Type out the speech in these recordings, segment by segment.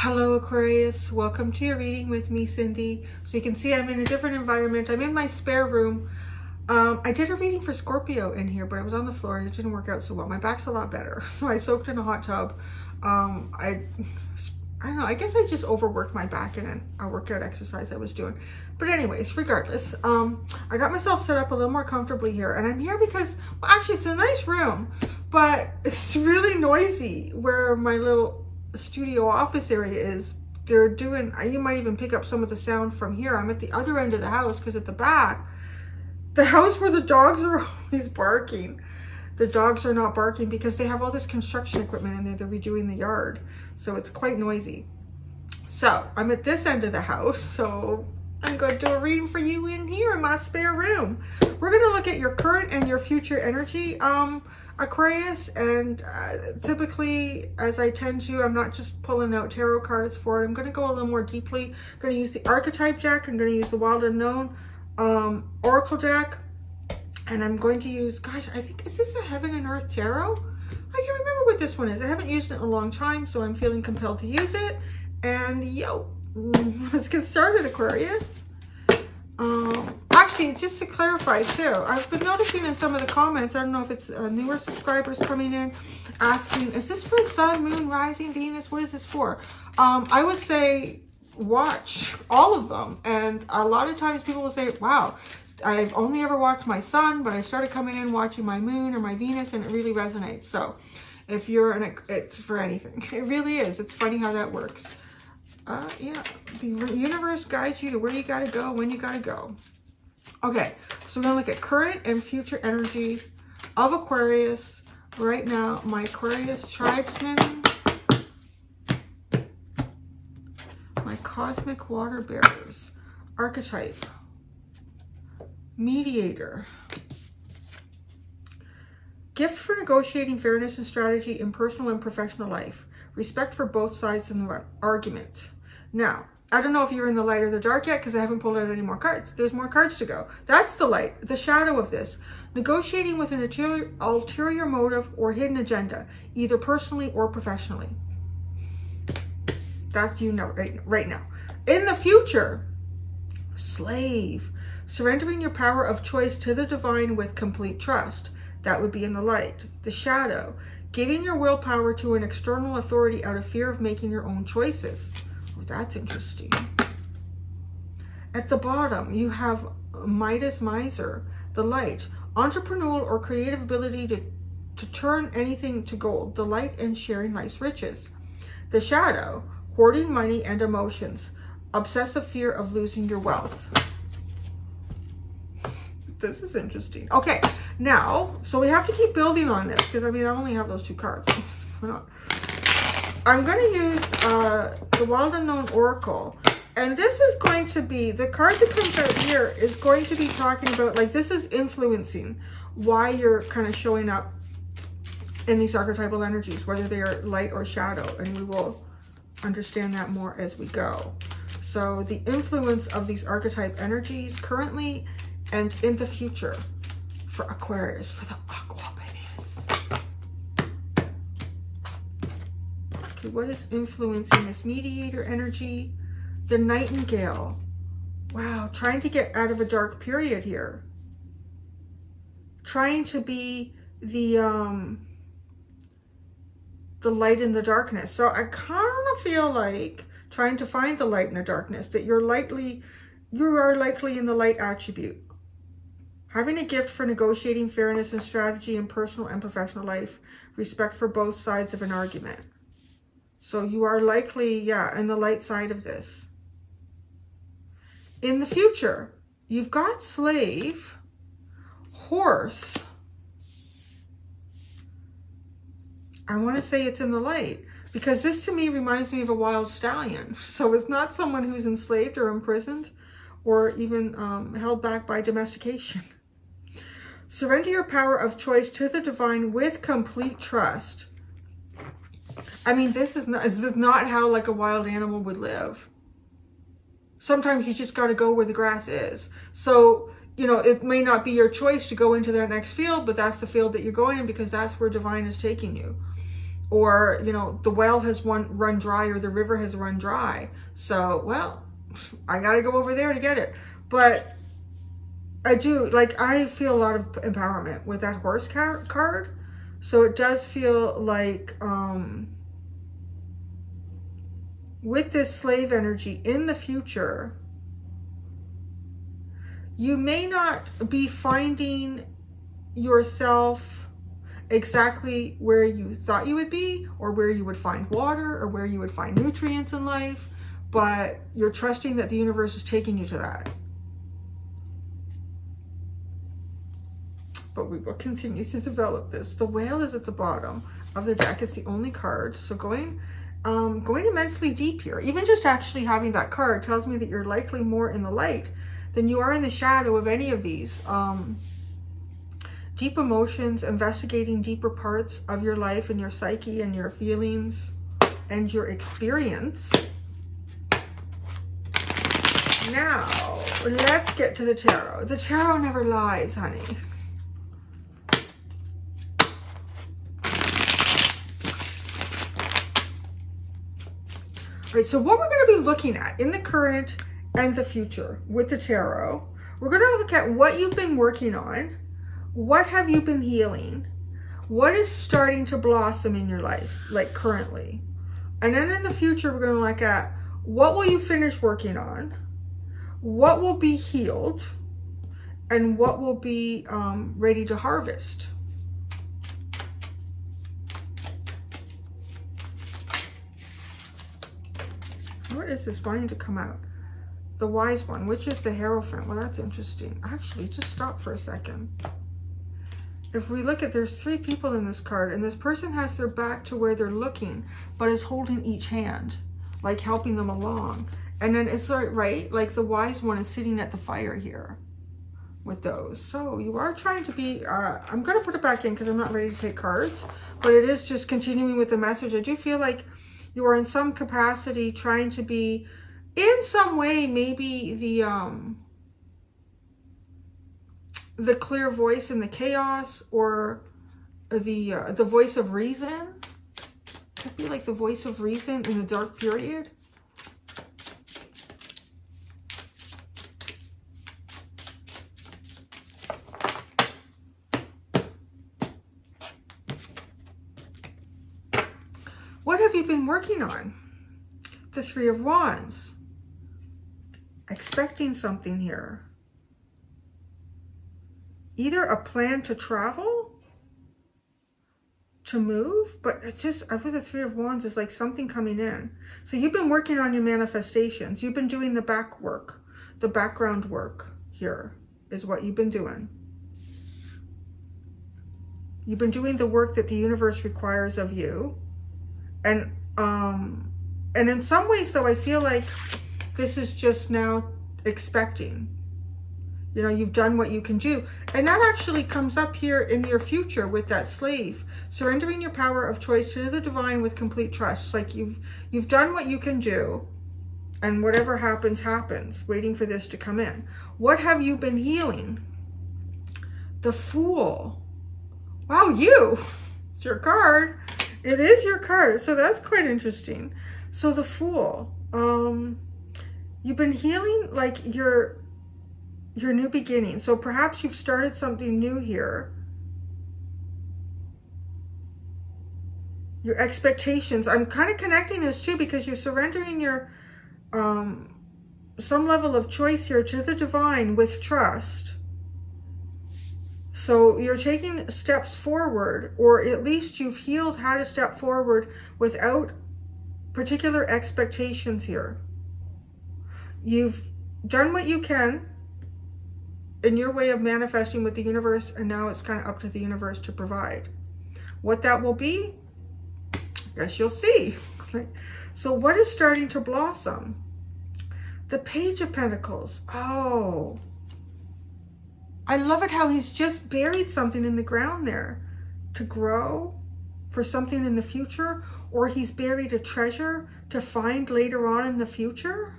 Hello Aquarius, welcome to your reading with me, Cindy. So you can see I'm in a different environment. I'm in my spare room. I did a reading for Scorpio in here, but I was on the floor and it didn't work out so well. My back's a lot better. So I soaked in a hot tub. I don't know, I guess I just overworked my back in a workout exercise I was doing. But anyways, regardless, I got myself set up a little more comfortably here. And I'm here because, well, actually it's a nice room, but it's really noisy where my little studio office area is. They're doing, you might even pick up some of the sound from here. I'm at the other end of the house because at the back, the house where the dogs are always barking, the dogs are not barking because they have all this construction equipment in there. They're redoing the yard, so it's quite noisy. So I'm at this end of the house, so I'm going to do a reading for you in here in my spare room. We're going to look at your current and your future energy, Aquarius, and typically, as I tend to, I'm not just pulling out tarot cards for it. I'm going to go a little more deeply. I'm going to use the archetype deck. I'm going to use the Wild Unknown Oracle deck. And I'm going to use, gosh, I think, is this a Heaven and Earth Tarot? I can't remember what this one is. I haven't used it in a long time, so I'm feeling compelled to use it. And let's get started, Aquarius. Actually, just to clarify too, I've been noticing in some of the comments, I don't know if it's newer subscribers coming in asking, is this for Sun, Moon, Rising, Venus? What is this for? I would say watch all of them. And a lot of times people will say, wow, I've only ever watched my Sun, but I started coming in watching my Moon or my Venus, and it really resonates. So if you're it's for anything. It really is. It's funny how that works. Yeah, the universe guides you to where you got to go, when you got to go. Okay, so we're going to look at current and future energy of Aquarius right now. My Aquarius tribesmen, my cosmic water bearers, archetype, mediator, gift for negotiating fairness and strategy in personal and professional life, respect for both sides in the argument. Now, I don't know if you're in the light or the dark yet because I haven't pulled out any more cards. There's more cards to go. That's the light, the shadow of this. Negotiating with an ulterior motive or hidden agenda, either personally or professionally. That's right now. In the future, slave. Surrendering your power of choice to the divine with complete trust. That would be in the light. The shadow. Giving your willpower to an external authority out of fear of making your own choices. That's interesting. At the bottom, you have Midas Miser, the light, entrepreneurial or creative ability to turn anything to gold, the light and sharing life's riches. The shadow, hoarding money and emotions, obsessive fear of losing your wealth. This is interesting. Okay, now, so we have to keep building on this because I mean, I only have those two cards. I'm going to use the Wild Unknown Oracle, and this is going to be, the card that comes out here is going to be talking about, like, this is influencing why you're kind of showing up in these archetypal energies, whether they are light or shadow, and we will understand that more as we go. So the influence of these archetype energies currently and in the future for Aquarius, for the Aqua babies. Okay, what is influencing this mediator energy? The Nightingale. Wow, trying to get out of a dark period here. Trying to be the light in the darkness. So I kind of feel like trying to find the light in the darkness, that you are likely in the light attribute. Having a gift for negotiating fairness and strategy in personal and professional life. Respect for both sides of an argument. So you are likely, yeah, in the light side of this. In the future, you've got slave, horse. I want to say it's in the light because this to me reminds me of a wild stallion. So it's not someone who's enslaved or imprisoned or even held back by domestication. Surrender your power of choice to the divine with complete trust. I mean, this is not how like a wild animal would live. Sometimes you just got to go where the grass is. So, you know, it may not be your choice to go into that next field, but that's the field that you're going in because that's where divine is taking you. or, you know, the well has run dry, or the river has run dry. So, well, I got to go over there to get it. But I do, like, I feel a lot of empowerment with that horse card. So it does feel like, with this slave energy in the future, you may not be finding yourself exactly where you thought you would be, or where you would find water, or where you would find nutrients in life, but you're trusting that the universe is taking you to that. But we will continue to develop this. The whale is at the bottom of the deck. It's the only card. So going immensely deep here. Even just actually having that card tells me that you're likely more in the light than you are in the shadow of any of these. Deep emotions, investigating deeper parts of your life and your psyche and your feelings and your experience. Now, let's get to the tarot. The tarot never lies, honey. All right, so what we're going to be looking at in the current and the future with the tarot, we're going to look at what you've been working on, what have you been healing, what is starting to blossom in your life, like currently. And then in the future, we're going to look at what will you finish working on, what will be healed, and what will be ready to harvest. What is this wanting to come out? The wise one, which is the Hierophant. Well, that's interesting. Actually, just stop for a second. If we look at, there's 3 people in this card, and this person has their back to where they're looking, but is holding each hand, like helping them along. And then it's right, like the wise one is sitting at the fire here with those. So you are trying to be, I'm going to put it back in because I'm not ready to take cards, but it is just continuing with the message. I do feel like you are in some capacity trying to be, in some way, maybe the clear voice in the chaos, or the voice of reason. Could be like the voice of reason in the dark period. What have you been working on? The 3 of Wands. Expecting something here. Either a plan to travel, to move, but it's just, with the 3 of Wands, is like something coming in. So you've been working on your manifestations. You've been doing the back work, the background work here is what you've been doing. You've been doing the work that the universe requires of you. And in some ways, though, I feel like this is just now expecting. You know, you've done what you can do. And that actually comes up here in your future with that slave. Surrendering your power of choice to the divine with complete trust. It's like you've done what you can do, and whatever happens, happens. Waiting for this to come in. What have you been healing? The Fool. Wow, it's your card. It is your card. So that's quite interesting. So the Fool. You've been healing like your new beginning. So perhaps you've started something new here. Your expectations. I'm kind of connecting this too, because you're surrendering your some level of choice here to the divine with trust. So you're taking steps forward, or at least you've healed how to step forward without particular expectations here. You've done what you can in your way of manifesting with the universe, and now it's kind of up to the universe to provide. What that will be, I guess you'll see. So what is starting to blossom? The Page of Pentacles. Oh, I love it how he's just buried something in the ground there to grow for something in the future, or he's buried a treasure to find later on in the future.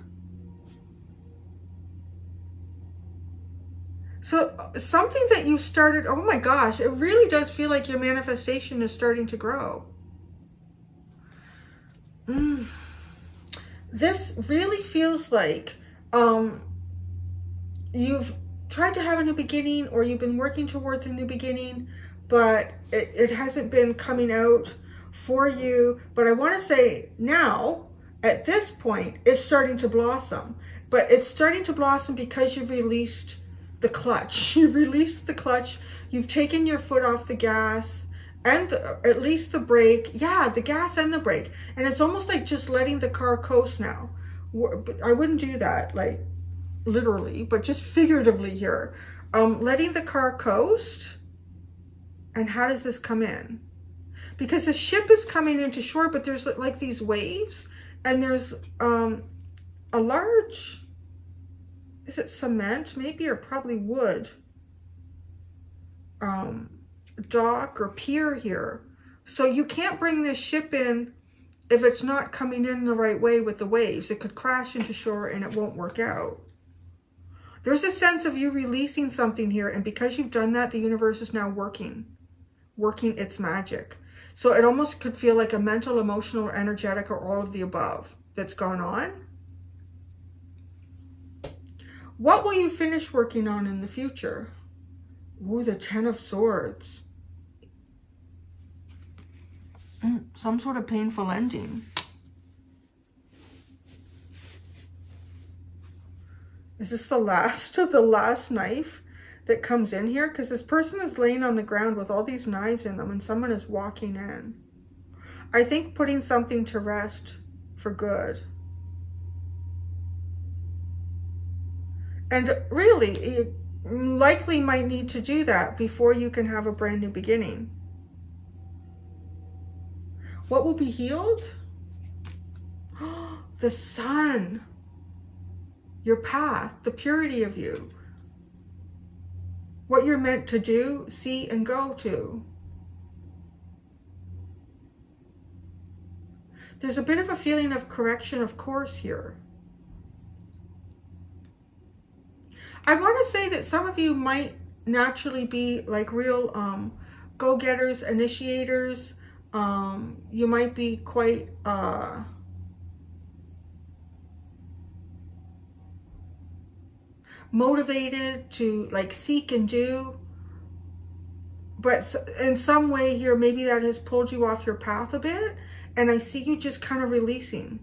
So something that you started, oh my gosh, it really does feel like your manifestation is starting to grow. This really feels like you've tried to have a new beginning, or you've been working towards a new beginning, but it hasn't been coming out for you. But I want to say now, at this point, it's starting to blossom. But it's starting to blossom because you've released the clutch. You've released the clutch. You've taken your foot off the gas and at least the brake. Yeah, the gas and the brake. And it's almost like just letting the car coast now. I wouldn't do that, like, literally, but just figuratively here. Letting the car coast. And how does this come in? Because the ship is coming into shore, but there's like these waves, and there's a large, is it cement maybe, or probably wood, dock or pier here. So you can't bring this ship in if it's not coming in the right way with the waves. It could crash into shore and it won't work out. There's a sense of you releasing something here, and because you've done that, the universe is now working its magic. So it almost could feel like a mental, emotional, or energetic, or all of the above that's gone on. What will you finish working on in the future? Ooh, the Ten of Swords. Some sort of painful ending. Is this the last of the last knife that comes in here? Because this person is laying on the ground with all these knives in them, and someone is walking in. I think putting something to rest for good. And really, you likely might need to do that before you can have a brand new beginning. What will be healed? The sun. Your path, the purity of you. What you're meant to do, see, and go to. There's a bit of a feeling of correction of course here. I want to say that some of you might naturally be like real go-getters, initiators. You might be quite motivated to like seek and do, but in some way here, maybe that has pulled you off your path a bit, and I see you just kind of releasing.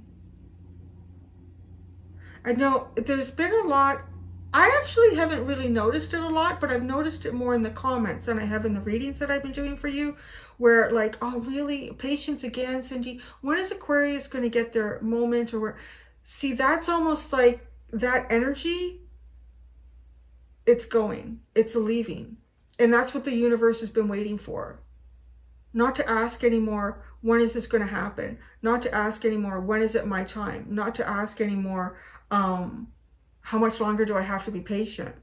I know there's been a lot. I actually haven't really noticed it a lot, but I've noticed it more in the comments than I have in the readings that I've been doing for you, where like, oh really, patience again, Cindy, when is Aquarius going to get their moment? Or see, that's almost like that energy. It's going, it's leaving. And that's what the universe has been waiting for. Not to ask anymore, when is this going to happen? Not to ask anymore, when is it my time? Not to ask anymore, how much longer do I have to be patient?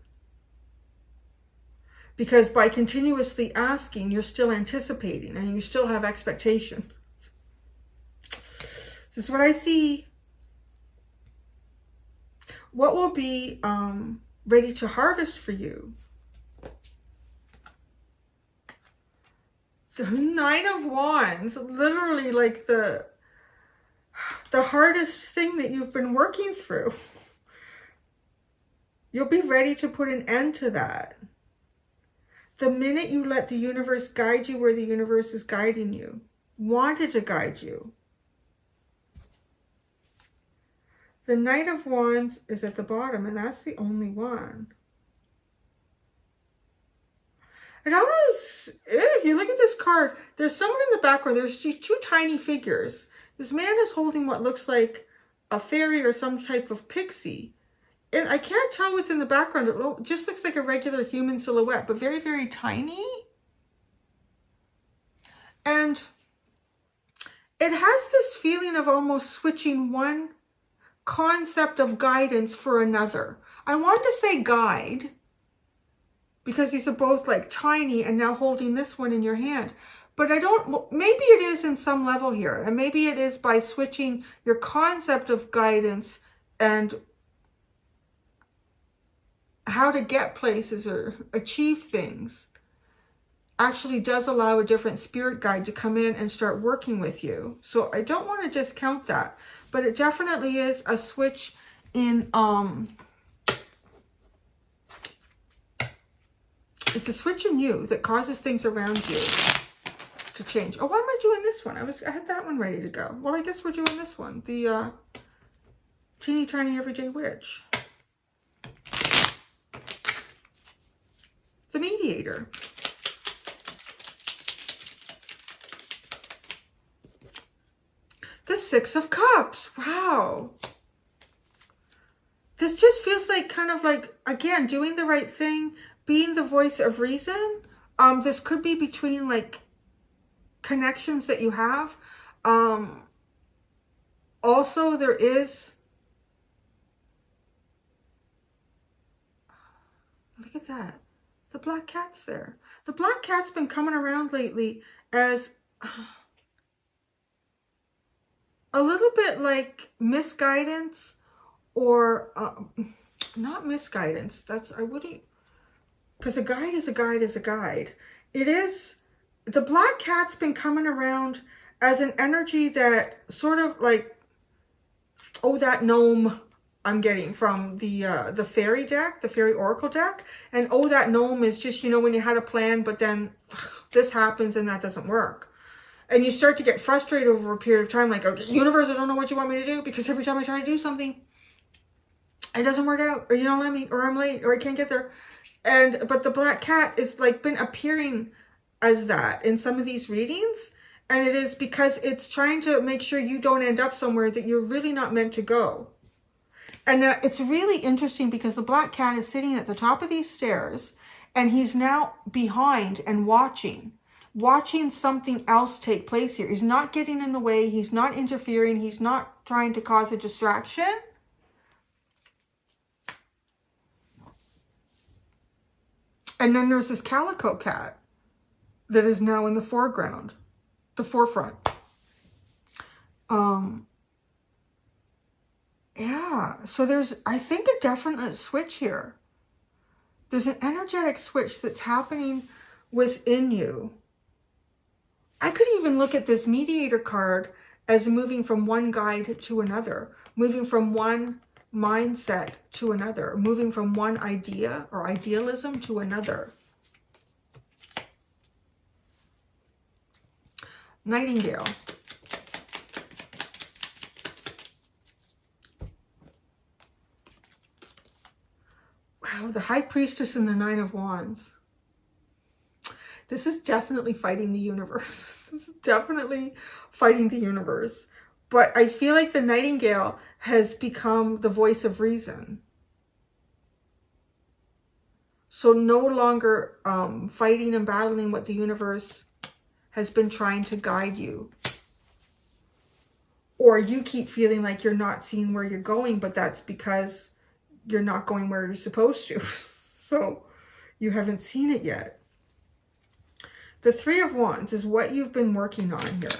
Because by continuously asking, you're still anticipating and you still have expectation. This is what I see. What will be ready to harvest for you? The Nine of Wands, literally like the hardest thing that you've been working through. You'll be ready to put an end to that. The minute you let the universe guide you where the universe is guiding you, wanted to guide you. The Knight of Wands is at the bottom, and that's the only one. And if you look at this card, there's someone in the background. There's two tiny figures. This man is holding what looks like a fairy or some type of pixie. And I can't tell what's in the background. It just looks like a regular human silhouette, but very, very tiny. And it has this feeling of almost switching one concept of guidance for another. I want to say guide, because these are both like tiny, and now holding this one in your hand. But I don't, maybe it is in some level here. And maybe it is by switching your concept of guidance and how to get places or achieve things. actually does allow a different spirit guide to come in and start working with you. So I don't want to discount that, but it definitely is a switch in, it's a switch in you that causes things around you to change. Oh, why am I doing this one? I had that one ready to go. Well, I guess we're doing this one. The Teeny Tiny Everyday Witch. The Mediator. The Six of Cups. Wow. This just feels like kind of like, again, doing the right thing, being the voice of reason. This could be between like connections that you have. Also, there is, look at that. The black cat's there. The black cat's been coming around lately as a little bit like misguidance, or not misguidance. That's, I wouldn't, because a guide is a guide is a guide. It is, the black cat's been coming around as an energy that sort of like, oh, that gnome I'm getting from the fairy deck, the fairy oracle deck. And oh, that gnome is just, you know, when you had a plan, but then this happens and that doesn't work. And you start to get frustrated over a period of time, like, okay, universe, I don't know what you want me to do, because every time I try to do something, it doesn't work out, or you don't let me, or I'm late, or I can't get there. But the black cat is like been appearing as that in some of these readings. And it is because it's trying to make sure you don't end up somewhere that you're really not meant to go. And it's really interesting because the black cat is sitting at the top of these stairs, and he's now behind and watching something else take place here. He's not getting in the way. He's not interfering. He's not trying to cause a distraction. And then there's this calico cat that is now in the foreground, the forefront. Yeah, so there's, I think, a definite switch here. There's an energetic switch that's happening within you. I could even look at this Mediator card as moving from one guide to another, moving from one mindset to another, moving from one idea or idealism to another. Nightingale. Wow, the High Priestess and the Nine of Wands. This is definitely fighting the universe. This is definitely fighting the universe. But I feel like the Nightingale has become the voice of reason. So no longer fighting and battling what the universe has been trying to guide you. Or you keep feeling like you're not seeing where you're going, but that's because you're not going where you're supposed to. So you haven't seen it yet. The Three of Wands is what you've been working on here.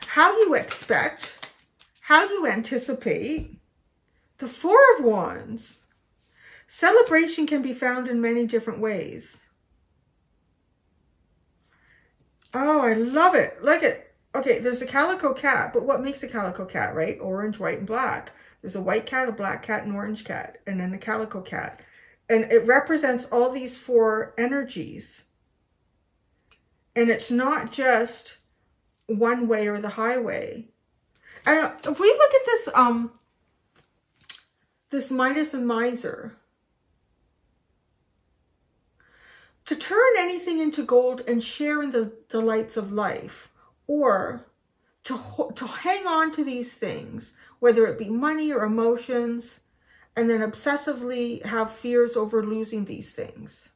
How you expect, how you anticipate. The Four of Wands. Celebration can be found in many different ways. Oh, I love it. Look at, okay, there's a calico cat, but what makes a calico cat, right? Orange, white, and black. There's a white cat, a black cat, an orange cat, and then the calico cat. And it represents all these four energies. And it's not just one way or the highway. And if we look at this, this Midas and Miser. To turn anything into gold and share in the delights of life, or to hang on to these things, whether it be money or emotions, and then obsessively have fears over losing these things.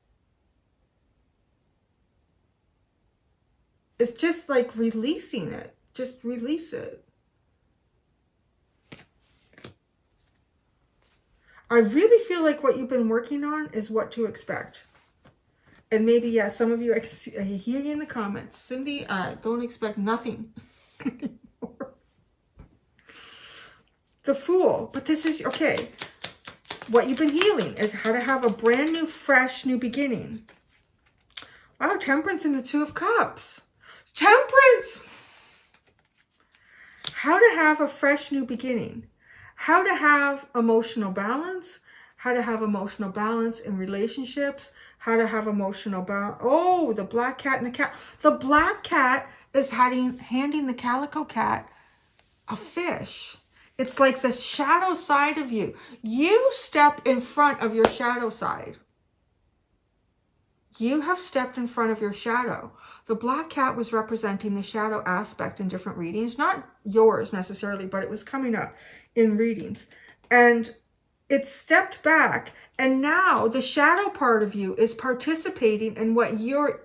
It's just like releasing it. Just release it. I really feel like what you've been working on is what to expect. And maybe, yeah, some of you, I hear you in the comments. Cindy, don't expect nothing anymore. The Fool. But this is, okay. what you've been healing is how to have a brand new, fresh, new beginning. Wow, Temperance and the Two of Cups. Temperance! How to have a fresh new beginning. How to have emotional balance. How to have emotional balance in relationships. How to have emotional balance. Oh, the black cat and the cat. The black cat is handing the calico cat a fish. It's like the shadow side of you. You step in front of your shadow side. You have stepped in front of your shadow. The black cat was representing the shadow aspect in different readings. Not yours necessarily, but it was coming up in readings. And it stepped back. And now the shadow part of you is participating in what you're,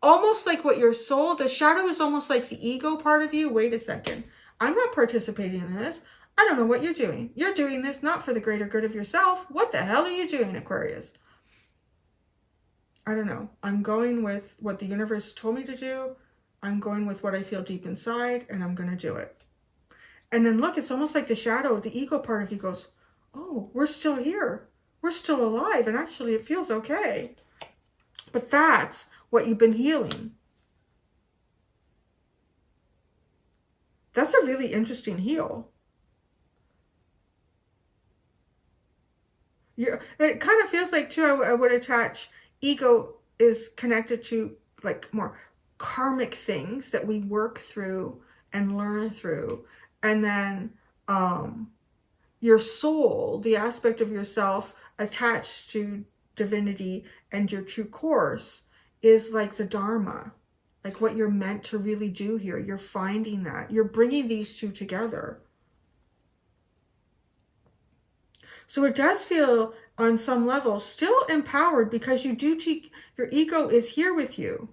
almost like what your soul, the shadow is almost like the ego part of you. Wait a second. I'm not participating in this. I don't know what you're doing. You're doing this not for the greater good of yourself. What the hell are you doing, Aquarius? I don't know. I'm going with what the universe told me to do. I'm going with what I feel deep inside, and I'm going to do it. And then look, it's almost like the shadow, the ego part of you goes, oh, we're still here. We're still alive, and actually it feels okay. But that's what you've been healing. That's a really interesting heal. It kind of feels like, too, I would attach ego is connected to like more karmic things that we work through and learn through. And then your soul, the aspect of yourself attached to divinity and your true course, is like the Dharma. Like what you're meant to really do here. You're finding that. You're bringing these two together. So it does feel on some level still empowered because you do your ego is here with you.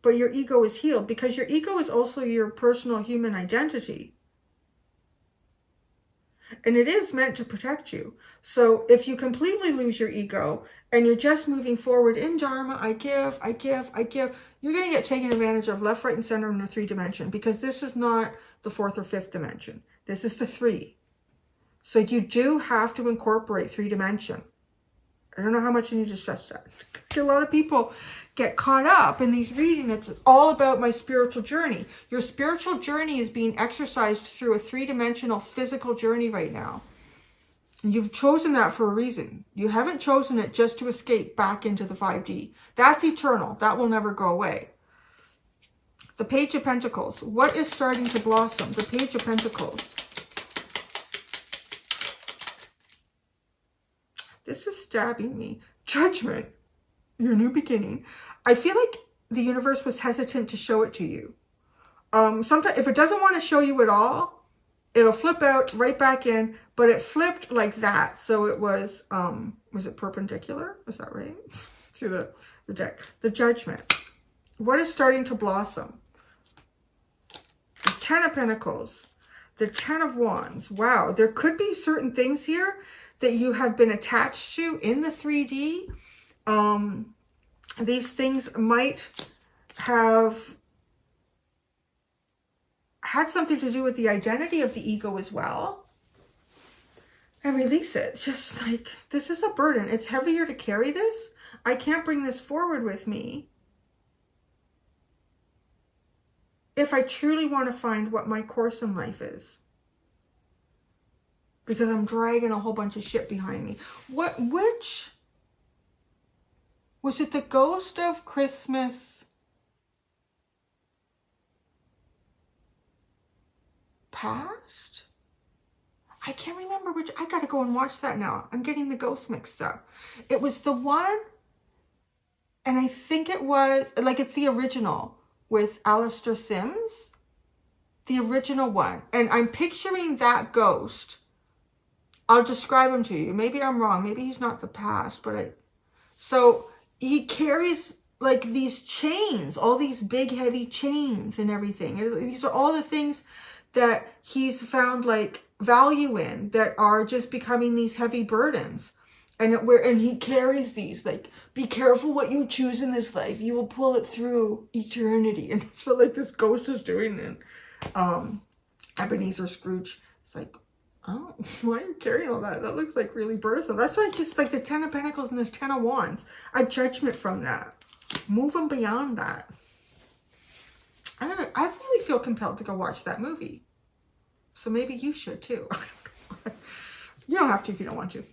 But your ego is healed because your ego is also your personal human identity. And it is meant to protect you. So if you completely lose your ego and you're just moving forward in Dharma, I give, you're going to get taken advantage of left, right, and center in the 3 dimension, because this is not the 4th or 5th dimension. This is the 3. So you do have to incorporate 3 dimension. I don't know how much you need to stress that. A lot of people get caught up in these readings. It's all about my spiritual journey. Your spiritual journey is being exercised through a 3-dimensional physical journey right now. You've chosen that for a reason. You haven't chosen it just to escape back into the 5D. That's eternal. That will never go away. The Page of Pentacles. What is starting to blossom? The Page of Pentacles. This is stabbing me. Judgment. Your new beginning. I feel like the universe was hesitant to show it to you. Sometimes if it doesn't want to show you at all, it'll flip out right back in, but it flipped like that. So it was it perpendicular? Was that right? Through the deck. The Judgment. What is starting to blossom? The 10 of Pentacles. The 10 of Wands. Wow. There could be certain things here that you have been attached to in the 3D. These things might have had something to do with the identity of the ego as well. And release it. Just like, this is a burden. It's heavier to carry this. I can't bring this forward with me if I truly want to find what my course in life is. Because I'm dragging a whole bunch of shit behind me. Which was it? The Ghost of Christmas Past? I can't remember which. I gotta go and watch that now. I'm getting the ghosts mixed up. It was the one, and I think it was, like, it's the original with Alistair Sims. The original one. And I'm picturing that ghost. I'll describe him to you. Maybe I'm wrong. Maybe he's not the past, but so he carries like these chains, all these big heavy chains and everything. These are all the things that he's found like value in that are just becoming these heavy burdens. And he carries these, like, be careful what you choose in this life. You will pull it through eternity. And it's what like this ghost is doing. And Ebenezer Scrooge, it's like, Oh, why are you carrying all that? That looks like really burdensome. That's why it's just like the 10 of Pentacles and the 10 of Wands. A judgment from that. Moving beyond that. I don't know. I really feel compelled to go watch that movie. So maybe you should too. You don't have to if you don't want to. You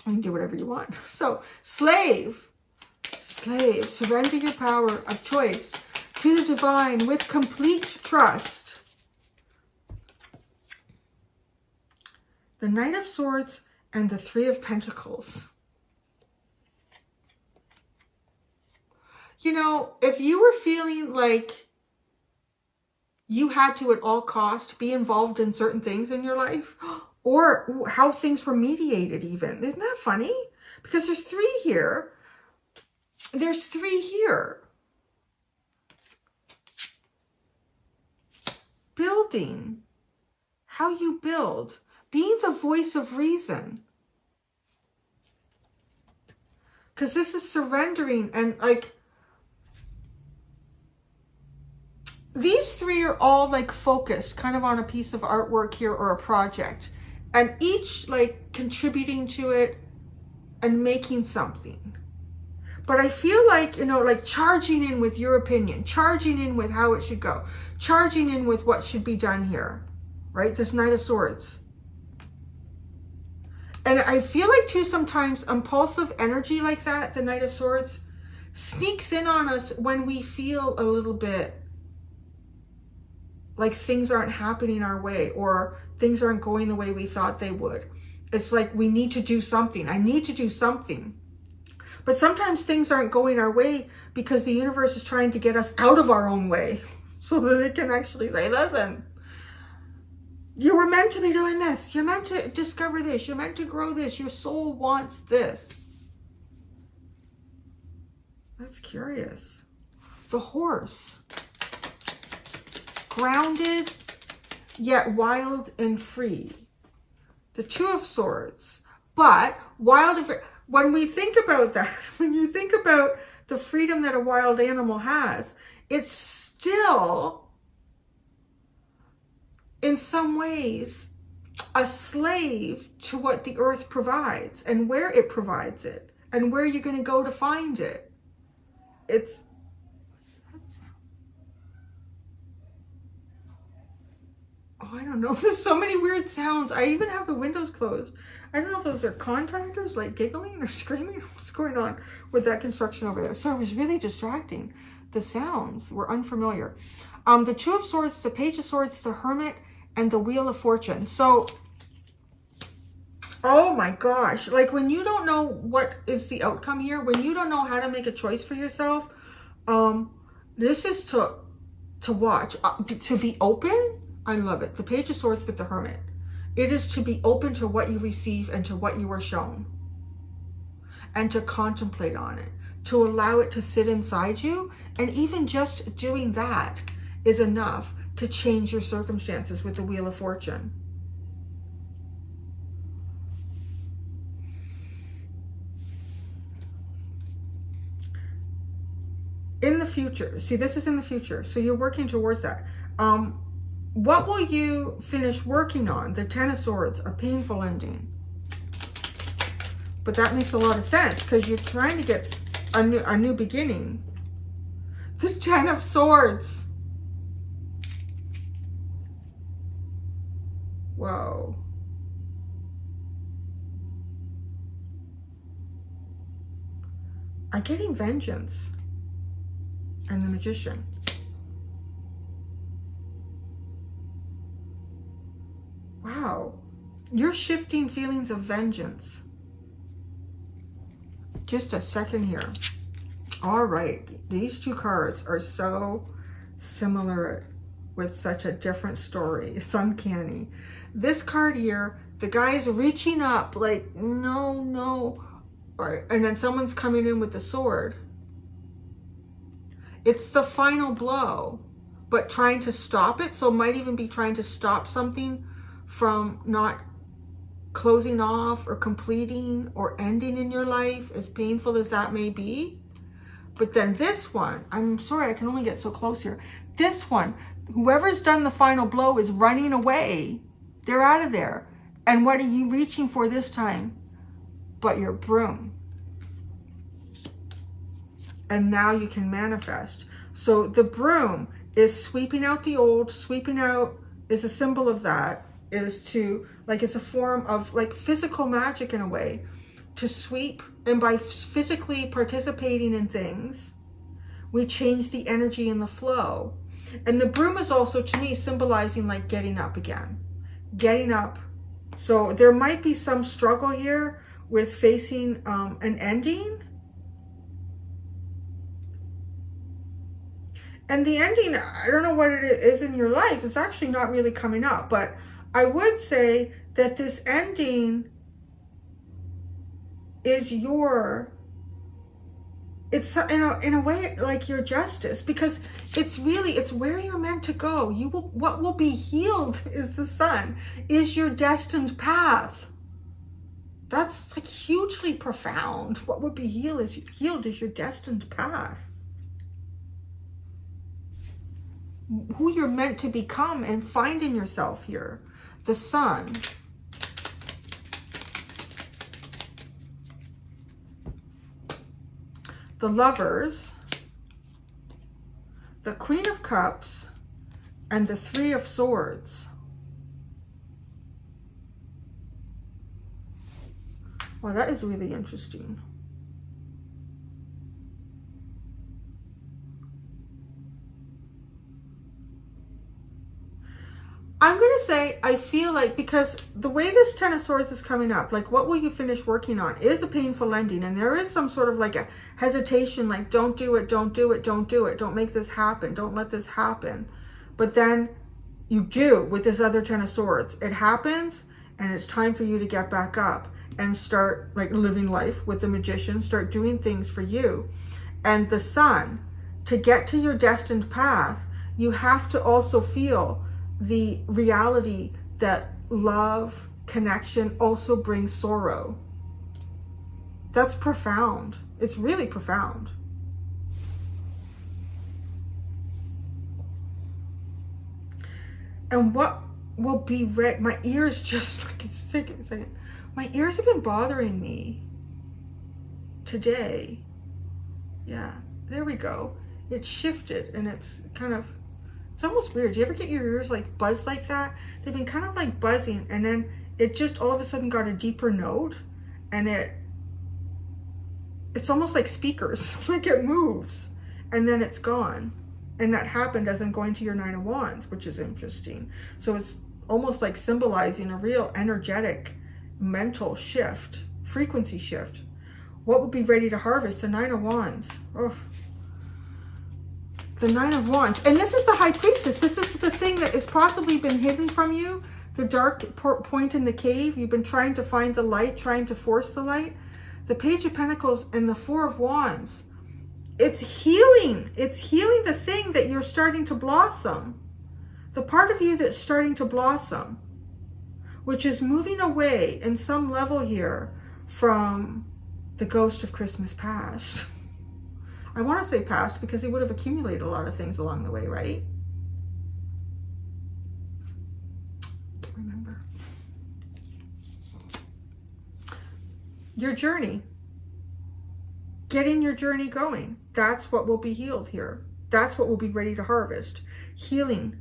can do whatever you want. So, slave. Slave. Surrender your power of choice to the divine with complete trust. The Knight of Swords and the Three of Pentacles. You know, if you were feeling like you had to at all cost be involved in certain things in your life, or how things were mediated even. Isn't that funny? Because there's 3 here. There's 3 here. Building. How you build. Being the voice of reason. Because this is surrendering and like, these 3 are all like focused kind of on a piece of artwork here or a project. And each like contributing to it and making something. But I feel like, you know, like charging in with your opinion, charging in with how it should go, charging in with what should be done here, right? This Knight of Swords. And I feel like too sometimes impulsive energy like that, the Knight of Swords, sneaks in on us when we feel a little bit like things aren't happening our way or things aren't going the way we thought they would. It's like we need to do something. I need to do something. But sometimes things aren't going our way because the universe is trying to get us out of our own way so that it can actually say, listen, you were meant to be doing this. You're meant to discover this. You're meant to grow this. Your soul wants this. That's curious. The Horse. Grounded, yet wild and free. The 2 of Swords. But wild and free. When we think about that, when you think about the freedom that a wild animal has, it's still, in some ways, a slave to what the earth provides and where it provides it and where you're going to go to find it. It's, oh, I don't know. There's so many weird sounds. I even have the windows closed. I don't know if those are contractors like giggling or screaming. What's going on with that construction over there? So it was really distracting. The sounds were unfamiliar. The 2 of Swords, the Page of Swords, the Hermit, and the Wheel of Fortune. So, oh my gosh. Like when you don't know what is the outcome here, when you don't know how to make a choice for yourself, this is to watch, to be open. I love it. The Page of Swords with the Hermit. It is to be open to what you receive and to what you are shown. And to contemplate on it. To allow it to sit inside you. And even just doing that is enough to change your circumstances with the Wheel of Fortune. In the future. See, this is in the future. So you're working towards that. What will you finish working on? The 10 of Swords, a painful ending. But that makes a lot of sense because you're trying to get a new beginning. The 10 of Swords. Whoa. I'm getting vengeance. And the Magician. Wow. You're shifting feelings of vengeance. Just a second here. All right. These 2 cards are so similar with such a different story. It's uncanny. This card here, the guy is reaching up like, no, no. Right. And then someone's coming in with the sword. It's the final blow, but trying to stop it. So it might even be trying to stop something from not closing off or completing or ending in your life, as painful as that may be. But then this one, I'm sorry, I can only get so close here. This one, whoever's done the final blow is running away. They're out of there. And what are you reaching for this time? But your broom. And now you can manifest. So the broom is sweeping out the old. Sweeping out is a symbol of that. Is to, like, it's a form of like physical magic in a way. To sweep. And by physically participating in things, we change the energy and the flow. And the broom is also, to me, symbolizing like getting up again. Getting up. So there might be some struggle here with facing an ending. And the ending, I don't know what it is in your life. It's actually not really coming up. But I would say that this ending is it's in a way like your justice, because it's where you're meant to go. What will be healed is the sun, is your destined path. That's like hugely profound. What would be healed is your destined path. Who you're meant to become and finding yourself here. The sun. The Lovers, the Queen of Cups, and the Three of Swords. Well, that is really interesting. I'm going to say, I feel like, because the way this Ten of Swords is coming up, like, what will you finish working on is a painful ending. And there is some sort of like a hesitation, like, don't do it, don't do it, don't do it. Don't make this happen. Don't let this happen. But then you do with this other Ten of Swords. It happens, and it's time for you to get back up and start like living life with the Magician. Start doing things for you. And the Sun, to get to your destined path, you have to also feel the reality that love, connection also brings sorrow. That's profound. It's really profound. And what will be right? My ears just, like, it's taking a second. My ears have been bothering me today. Yeah, there we go. It shifted, and it's kind of, it's almost weird. Do you ever get your ears like buzzed like that? They've been kind of like buzzing, and then it just all of a sudden got a deeper note, and it's almost like speakers. Like, it moves and then it's gone. And that happened as I'm going to your Nine of Wands, which is interesting. So it's almost like symbolizing a real energetic mental shift, frequency shift. What will be ready to harvest? The Nine of Wands. Oh. The Nine of Wands. And this is the High Priestess. This is the thing that has possibly been hidden from you. The dark point in the cave. You've been trying to find the light, trying to force the light. The Page of Pentacles and the Four of Wands. It's healing. It's healing the thing that you're starting to blossom. The part of you that's starting to blossom. Which is moving away in some level here from the ghost of Christmas past. I want to say past because he would have accumulated a lot of things along the way, right? Remember. Your journey. Getting your journey going. That's what will be healed here. That's what will be ready to harvest. Healing.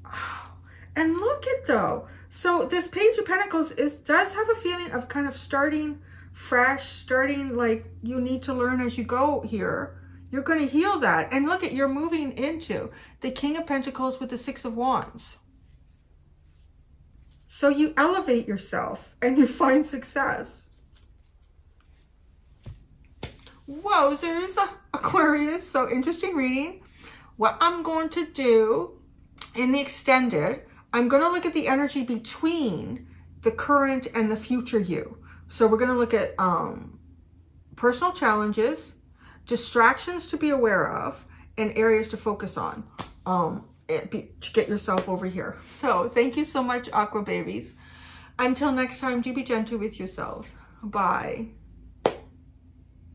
Oh, and look at though. So this Page of Pentacles does have a feeling of kind of starting fresh, starting like you need to learn as you go here. You're going to heal that. And look at, you're moving into the King of Pentacles with the Six of Wands. So you elevate yourself and you find success. Wowzers, Aquarius. So interesting reading. What I'm going to do in the extended, I'm going to look at the energy between the current and the future you. So we're going to look at personal challenges, distractions to be aware of, and areas to focus on to get yourself over here. So thank you so much, Aqua Babies. Until next time, do be gentle with yourselves. Bye.